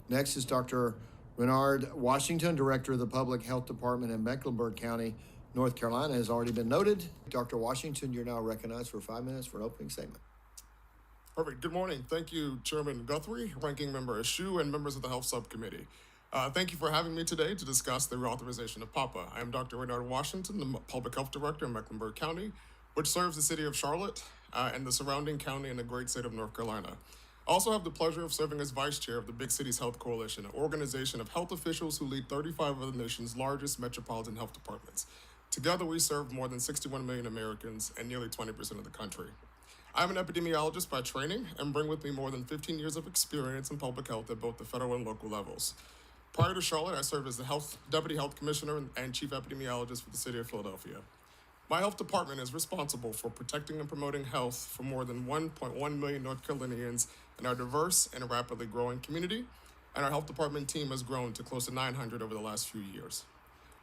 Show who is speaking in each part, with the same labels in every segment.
Speaker 1: Next is Dr. Raynard Washington, Director of the Public Health Department in Mecklenburg County, North Carolina, has already been noted. Dr. Washington, you're now recognized for 5 minutes for an opening statement.
Speaker 2: Perfect. Good morning. Thank you, Chairman Guthrie, Ranking Member Ashu, and members of the Health Subcommittee. Thank you for having me today to discuss the reauthorization of PAHPA. I am Dr. Raynard Washington, the Public Health Director in Mecklenburg County, which serves the city of Charlotte and the surrounding county and the great state of North Carolina. I also have the pleasure of serving as Vice Chair of the Big Cities Health Coalition, an organization of health officials who lead 35 of the nation's largest metropolitan health departments. Together, we serve more than 61 million Americans and nearly 20% of the country. I'm an epidemiologist by training and bring with me more than 15 years of experience in public health at both the federal and local levels. Prior to Charlotte, I served as the Deputy Health Commissioner and Chief Epidemiologist for the city of Philadelphia. My health department is responsible for protecting and promoting health for more than 1.1 million North Carolinians in our diverse and rapidly growing community, and our health department team has grown to close to 900 over the last few years.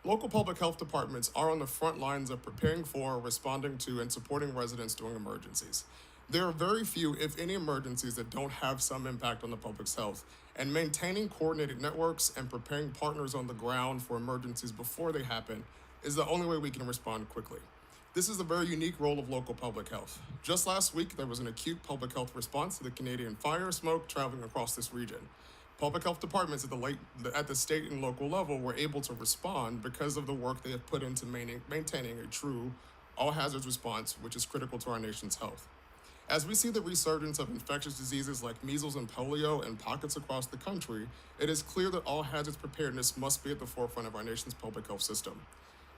Speaker 2: Local public health departments are on the front lines of preparing for, responding to, and supporting residents during emergencies. There are very few, if any, emergencies that don't have some impact on the public's health, and maintaining coordinated networks and preparing partners on the ground for emergencies before they happen is the only way we can respond quickly. This is a very unique role of local public health. Just last week, there was an acute public health response to the Canadian fire smoke traveling across this region. Public health departments at the state and local level were able to respond because of the work they have put into maintaining a true all-hazards response, which is critical to our nation's health. As we see the resurgence of infectious diseases like measles and polio in pockets across the country, it is clear that all-hazards preparedness must be at the forefront of our nation's public health system.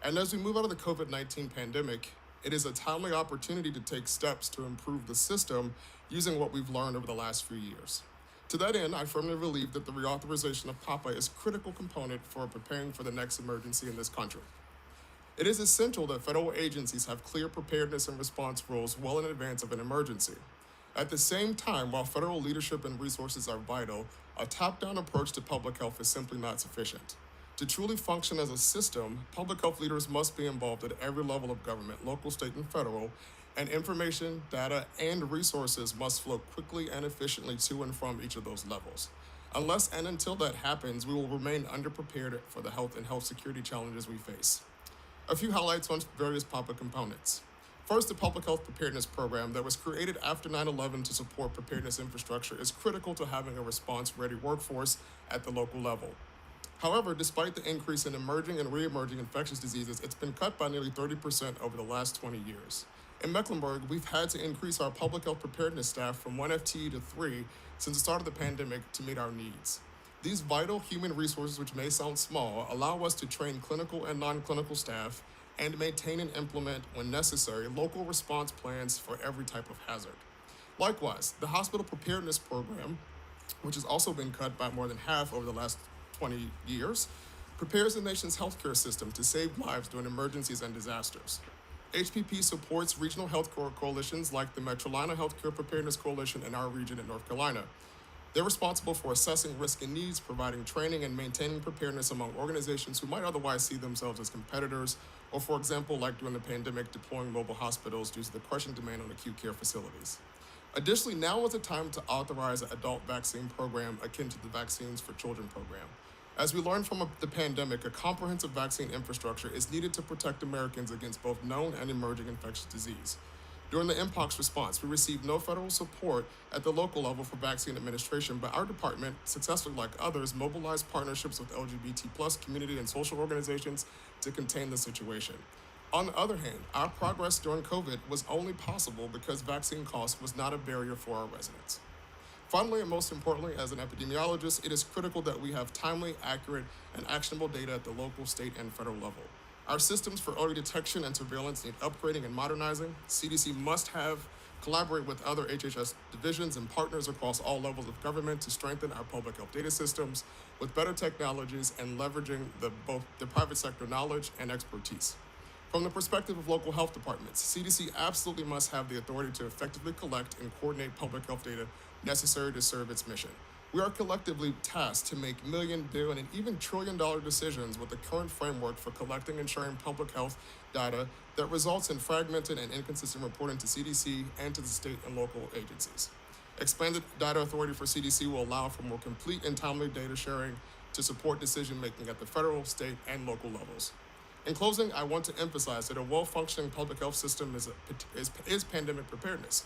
Speaker 2: And as we move out of the COVID-19 pandemic, it is a timely opportunity to take steps to improve the system using what we've learned over the last few years. To that end, I firmly believe that the reauthorization of PAHPA is a critical component for preparing for the next emergency in this country. It is essential that federal agencies have clear preparedness and response roles well in advance of an emergency. At the same time, while federal leadership and resources are vital, a top-down approach to public health is simply not sufficient. To truly function as a system, public health leaders must be involved at every level of government, local, state, and federal, and information, data, and resources must flow quickly and efficiently to and from each of those levels. Unless and until that happens, we will remain underprepared for the health and health security challenges we face. A few highlights on various PAHPA components. First, the Public Health Preparedness Program that was created after 9/11 to support preparedness infrastructure is critical to having a response-ready workforce at the local level. However, despite the increase in emerging and re-emerging infectious diseases, it's been cut by nearly 30% over the last 20 years. In Mecklenburg, we've had to increase our public health preparedness staff from 1 FTE to 3 since the start of the pandemic to meet our needs. These vital human resources, which may sound small, allow us to train clinical and non-clinical staff and maintain and implement, when necessary, local response plans for every type of hazard. Likewise, the Hospital Preparedness Program, which has also been cut by more than half over the last 20 years, prepares the nation's healthcare system to save lives during emergencies and disasters. HPP supports regional health coalitions like the Metrolina Healthcare Preparedness Coalition in our region in North Carolina. They're responsible for assessing risk and needs, providing training, and maintaining preparedness among organizations who might otherwise see themselves as competitors, or for example, like during the pandemic, deploying mobile hospitals due to the crushing demand on acute care facilities. Additionally, now is the time to authorize an adult vaccine program akin to the Vaccines for Children program. As we learned from the pandemic, a comprehensive vaccine infrastructure is needed to protect Americans against both known and emerging infectious disease. During the Mpox response, we received no federal support at the local level for vaccine administration, but our department, successfully like others, mobilized partnerships with LGBT+ community and social organizations to contain the situation. On the other hand, our progress during COVID was only possible because vaccine cost was not a barrier for our residents. Finally, and most importantly, as an epidemiologist, it is critical that we have timely, accurate, and actionable data at the local, state, and federal level. Our systems for early detection and surveillance need upgrading and modernizing. CDC must collaborate with other HHS divisions and partners across all levels of government to strengthen our public health data systems with better technologies and leveraging both the private sector knowledge and expertise. From the perspective of local health departments, CDC absolutely must have the authority to effectively collect and coordinate public health data necessary to serve its mission. We are collectively tasked to make million, billion, and even trillion-dollar decisions with the current framework for collecting and sharing public health data that results in fragmented and inconsistent reporting to CDC and to the state and local agencies. Expanded data authority for CDC will allow for more complete and timely data sharing to support decision-making at the federal, state, and local levels. In closing, I want to emphasize that a well-functioning public health system is pandemic preparedness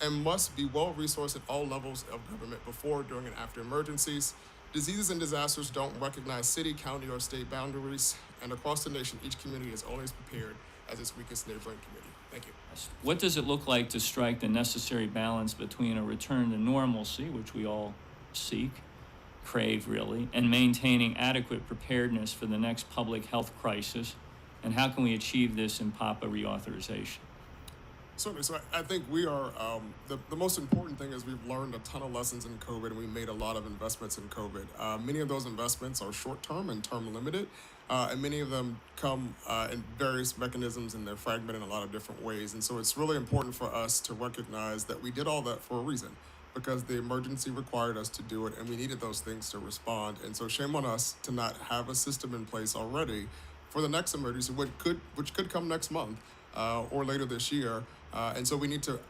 Speaker 2: and must be well-resourced at all levels of government before, during, and after emergencies. Diseases and disasters don't recognize city, county, or state boundaries, and across the nation, each community is only as prepared as its weakest neighboring community. Thank you.
Speaker 3: What does it look like to strike the necessary balance between a return to normalcy, which we all seek, crave really, and maintaining adequate preparedness for the next public health crisis? And how can we achieve this in PAHPA reauthorization?
Speaker 2: Certainly. So I think we are, the most important thing is we've learned a ton of lessons in COVID, and we made a lot of investments in COVID. Many of those investments are short-term and term-limited, and many of them come in various mechanisms, and they're fragmented in a lot of different ways. And so it's really important for us to recognize that we did all that for a reason, because the emergency required us to do it, and we needed those things to respond. And so shame on us to not have a system in place already for the next emergency, which could come next month or later this year. And so we need to,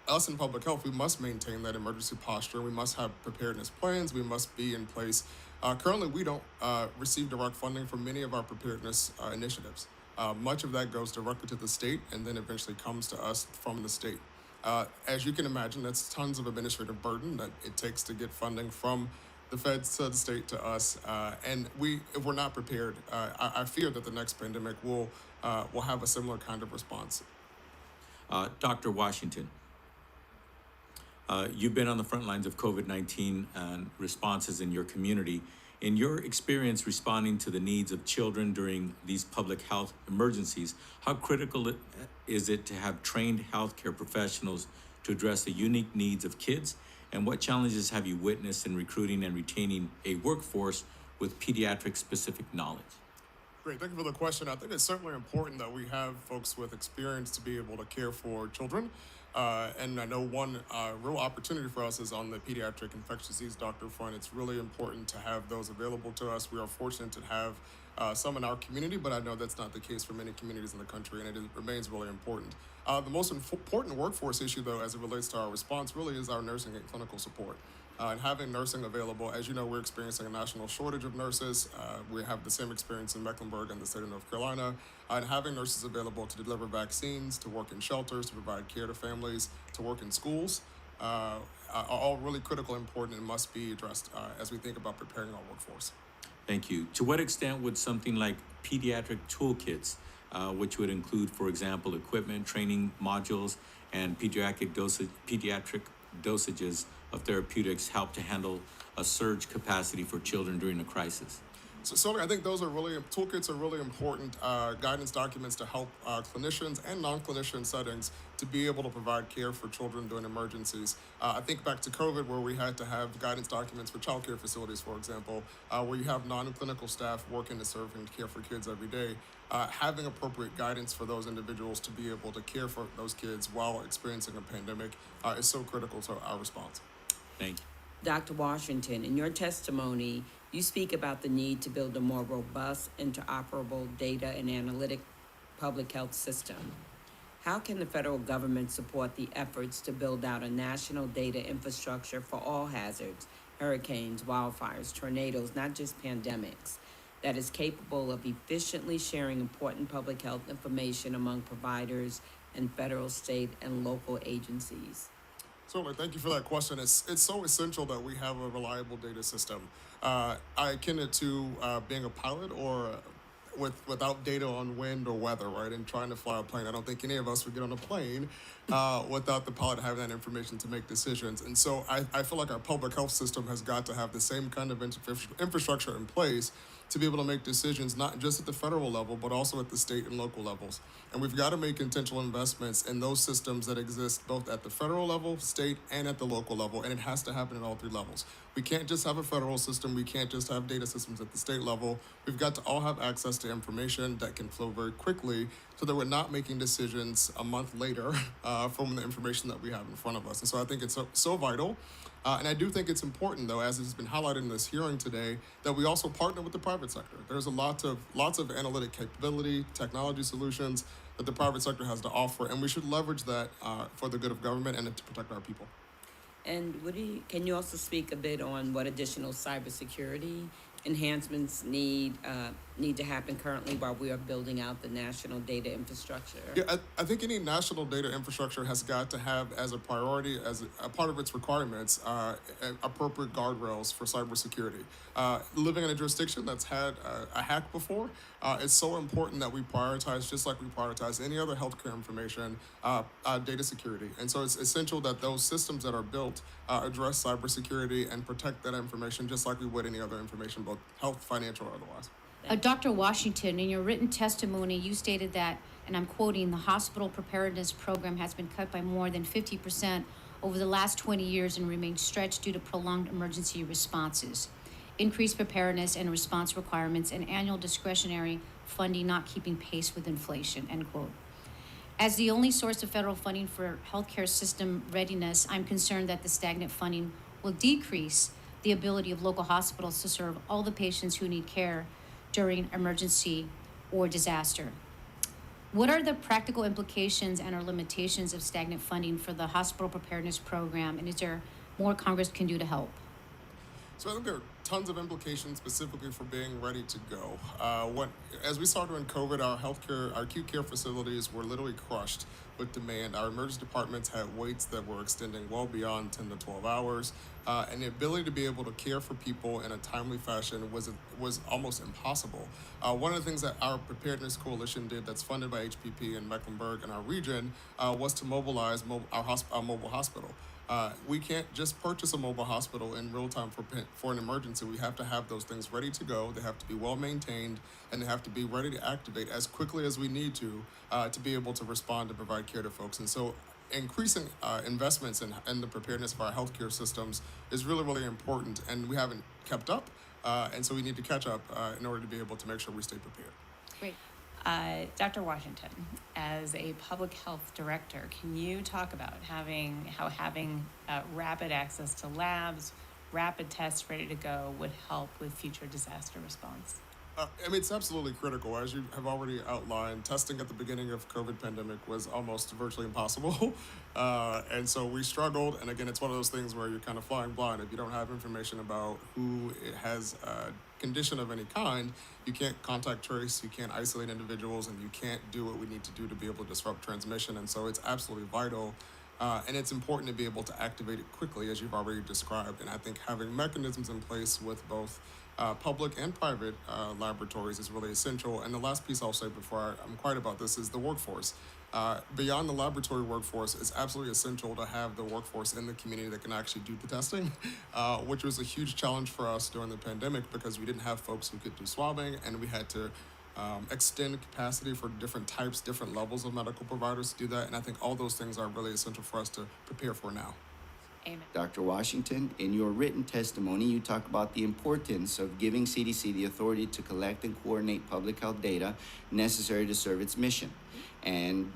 Speaker 2: us in public health, we must maintain that emergency posture. We must have preparedness plans. We must be in place. Currently, we don't receive direct funding for many of our preparedness initiatives. Much of that goes directly to the state and then eventually comes to us from the state. As you can imagine, that's tons of administrative burden that it takes to get funding from the feds to the state to us. And if we're not prepared, I fear that the next pandemic will have a similar kind of response.
Speaker 4: Dr. Washington, you've been on the front lines of COVID-19 and responses in your community. In your experience responding to the needs of children during these public health emergencies, how critical is it to have trained healthcare professionals to address the unique needs of kids? And what challenges have you witnessed in recruiting and retaining a workforce with pediatric-specific knowledge?
Speaker 2: Great, thank you for the question. I think it's certainly important that we have folks with experience to be able to care for children. And I know one real opportunity for us is on the pediatric infectious disease doctor front. It's really important to have those available to us. We are fortunate to have some in our community, but I know that's not the case for many communities in the country, and it remains really important. The most important workforce issue, though, as it relates to our response, really is our nursing and clinical support. And having nursing available, as you know, we're experiencing a national shortage of nurses. We have the same experience in Mecklenburg and the state of North Carolina. And having nurses available to deliver vaccines, to work in shelters, to provide care to families, to work in schools, are all really critical, important, and must be addressed as we think about preparing our workforce.
Speaker 4: Thank you. To what extent would something like pediatric toolkits, which would include, for example, equipment, training modules, and pediatric dosages of therapeutics help to handle a surge capacity for children during a crisis?
Speaker 2: So I think toolkits are really important guidance documents to help clinicians and non-clinician settings to be able to provide care for children during emergencies. I think back to COVID, where we had to have guidance documents for child care facilities, for example, where you have non-clinical staff working to serve and care for kids every day. Having appropriate guidance for those individuals to be able to care for those kids while experiencing a pandemic is so critical to our response.
Speaker 4: Thank you.
Speaker 5: Dr. Washington, in your testimony, you speak about the need to build a more robust, interoperable data and analytic public health system. How can the federal government support the efforts to build out a national data infrastructure for all hazards, hurricanes, wildfires, tornadoes, not just pandemics, that is capable of efficiently sharing important public health information among providers and federal, state, and local agencies?
Speaker 2: Certainly, thank you for that question. It's so essential that we have a reliable data system. I akin it to being a pilot or without data on wind or weather, right? And trying to fly a plane. I don't think any of us would get on a plane without the pilot having that information to make decisions. And so I feel like our public health system has got to have the same kind of infrastructure in place to be able to make decisions, not just at the federal level, but also at the state and local levels. And we've got to make intentional investments in those systems that exist both at the federal level, state, and at the local level, and it has to happen at all three levels. We can't just have a federal system. We can't just have data systems at the state level. We've got to all have access to information that can flow very quickly so that we're not making decisions a month later from the information that we have in front of us. And so I think it's so vital. And I do think it's important, though, as has been highlighted in this hearing today, that we also partner with the private sector. There's lots of analytic capability, technology solutions that the private sector has to offer, and we should leverage that for the good of government and to protect our people.
Speaker 5: And can you also speak a bit on what additional cybersecurity enhancements need to happen currently while we are building out the national data infrastructure?
Speaker 2: Yeah, I think any national data infrastructure has got to have as a priority, as a part of its requirements, appropriate guardrails for cybersecurity. Living in a jurisdiction that's had a hack before, it's so important that we prioritize, just like we prioritize any other healthcare information, data security. And so it's essential that those systems that are built address cybersecurity and protect that information just like we would any other information, both health, financial, or otherwise.
Speaker 6: Dr. Washington, in your written testimony, you stated that, and I'm quoting, the hospital preparedness program has been cut by more than 50% over the last 20 years and remains stretched due to prolonged emergency responses, increased preparedness and response requirements, and annual discretionary funding not keeping pace with inflation, end quote. As the only source of federal funding for healthcare system readiness, I'm concerned that the stagnant funding will decrease the ability of local hospitals to serve all the patients who need care during emergency or disaster. What are the practical implications and or limitations of stagnant funding for the hospital preparedness program, and is there more Congress can do to help?
Speaker 2: So I think there are tons of implications specifically for being ready to go. As we saw during COVID, our acute care facilities were literally crushed with demand. Our emergency departments had waits that were extending well beyond 10 to 12 hours. And the ability to be able to care for people in a timely fashion was almost impossible. One of the things that our Preparedness Coalition did, that's funded by HPP in Mecklenburg and our region, was to mobilize our mobile hospital. We can't just purchase a mobile hospital in real time for an emergency. We have to have those things ready to go. They have to be well maintained, and they have to be ready to activate as quickly as we need to be able to respond and provide care to folks. And so increasing investments in the preparedness of our healthcare systems is really, really important, and we haven't kept up. And so we need to catch up in order to be able to make sure we stay prepared.
Speaker 6: Great.
Speaker 7: Dr. Washington, as a public health director, can you talk about having rapid access to labs, rapid tests ready to go would help with future disaster response?
Speaker 2: It's absolutely critical. As you have already outlined, testing at the beginning of COVID pandemic was almost virtually impossible. And so we struggled. And again, it's one of those things where you're kind of flying blind. If you don't have information about who has a condition of any kind, you can't contact trace, you can't isolate individuals, and you can't do what we need to do to be able to disrupt transmission. And so it's absolutely vital. And it's important to be able to activate it quickly, as you've already described. And I think having mechanisms in place with both public and private laboratories is really essential. And the last piece I'll say before I'm quiet about this is the workforce. Beyond the laboratory workforce, it's absolutely essential to have the workforce in the community that can actually do the testing, which was a huge challenge for us during the pandemic because we didn't have folks who could do swabbing, and we had to extend capacity for different types, different levels of medical providers to do that. And I think all those things are really essential for us to prepare for now.
Speaker 7: Amen.
Speaker 8: Dr. Washington, in your written testimony, you talk about the importance of giving CDC the authority to collect and coordinate public health data necessary to serve its mission, and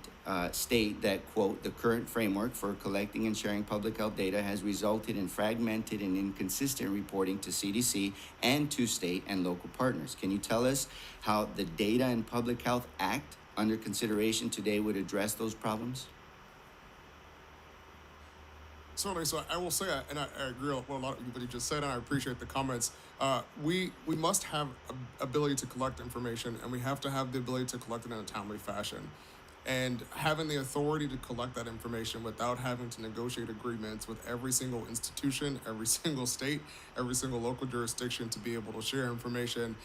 Speaker 8: state that, quote, the current framework for collecting and sharing public health data has resulted in fragmented and inconsistent reporting to CDC and to state and local partners. Can you tell us how the Data and Public Health Act under consideration today would address those problems?
Speaker 2: Certainly. So I will say, and I agree with what a lot of what you just said, and I appreciate the comments. We must have ability to collect information, and we have to have the ability to collect it in a timely fashion. And having the authority to collect that information without having to negotiate agreements with every single institution, every single state, every single local jurisdiction to be able to share information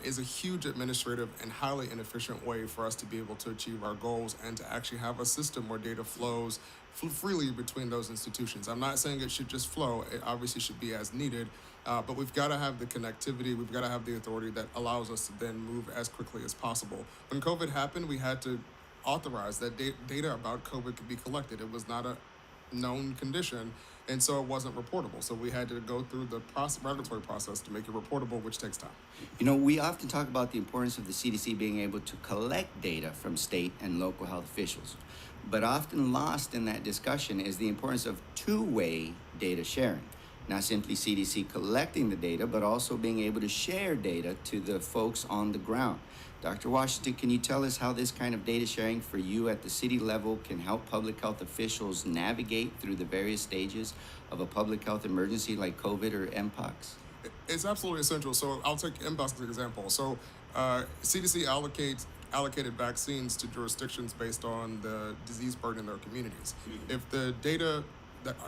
Speaker 2: is a huge administrative and highly inefficient way for us to be able to achieve our goals and to actually have a system where data flows freely between those institutions. I'm not saying it should just flow. It obviously should be as needed, but we've got to have the connectivity. We've got to have the authority that allows us to then move as quickly as possible. When COVID happened, we had to authorize that data about COVID could be collected. It was not a known condition, and so it wasn't reportable. So we had to go through the regulatory process to make it reportable, which takes time.
Speaker 8: You know, we often talk about the importance of the CDC being able to collect data from state and local health officials, but often lost in that discussion is the importance of two-way data sharing. Not simply CDC collecting the data, but also being able to share data to the folks on the ground. Dr. Washington, can you tell us how this kind of data sharing for you at the city level can help public health officials navigate through the various stages of a public health emergency like COVID or Mpox?
Speaker 2: It's absolutely essential. So I'll take Mpox as an example. So CDC allocated vaccines to jurisdictions based on the disease burden in their communities. If the data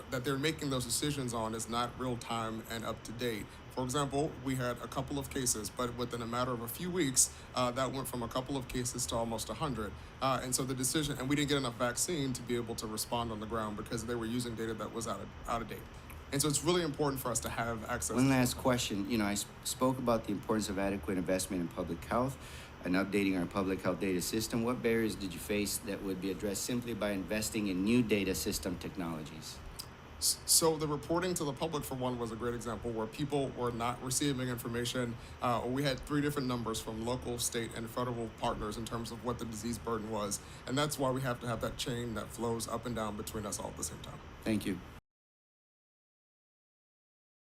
Speaker 2: that they're making those decisions on is not real time and up to date. For example, we had a couple of cases, but within a matter of a few weeks, that went from a couple of cases to almost 100. And so the decision, and we didn't get enough vaccine to be able to respond on the ground because they were using data that was out of date. And so it's really important for us to have access.
Speaker 8: One last question. I spoke about the importance of adequate investment in public health and updating our public health data system. What barriers did you face that would be addressed simply by investing in new data system technologies?
Speaker 2: So the reporting to the public, for one, was a great example where people were not receiving information. We had 3 different numbers from local, state, and federal partners in terms of what the disease burden was. And that's why we have to have that chain that flows up and down between us all at the same time.
Speaker 8: Thank you.